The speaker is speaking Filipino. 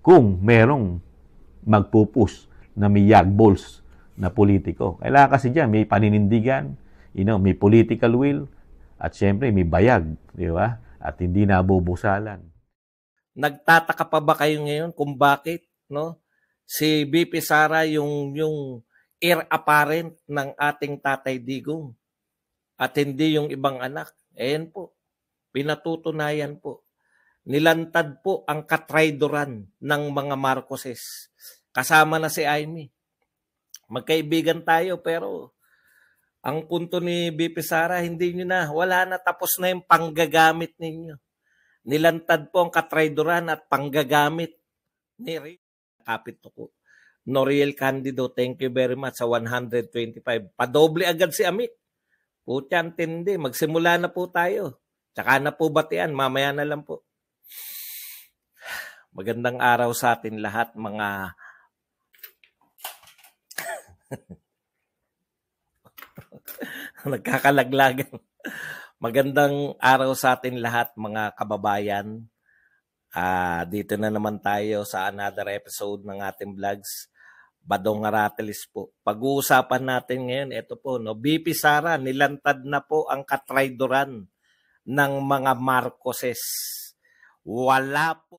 kung merong magpupus na may yagballs na politiko. Kailangan kasi dyan, may paninindigan, may political will, at syempre may bayag, di ba? At hindi nabubusalan. Nagtataka pa ba kayo ngayon kung bakit, no? Si BP Sara yung heir apparent ng ating Tatay Digong at hindi yung ibang anak. Ayan po, pinatutunayan po. Nilantad po ang katraidoran ng mga Marcoses. Kasama na si Amy. Magkaibigan tayo pero ang punto ni BP Sara, hindi nyo na, wala na, tapos na yung panggagamit ninyo. Nilantad po ang katraidoran at panggagamit ni Kapit ko. Noriel Candido, thank you very much sa 125. Padoble agad si Amit. Putya, antindi. Magsimula na po tayo. Tsaka na po batian. Mamaya na lang po. Magandang araw sa atin lahat, mga nagkakalaglagan. Magandang araw sa atin lahat, mga kababayan. Dito na naman tayo sa another episode ng ating vlogs. Badong Aratelis po. Pag-uusapan natin ngayon, ito po, no, BP Sara, nilantad na po ang katraidoran ng mga Marcoses. Wala po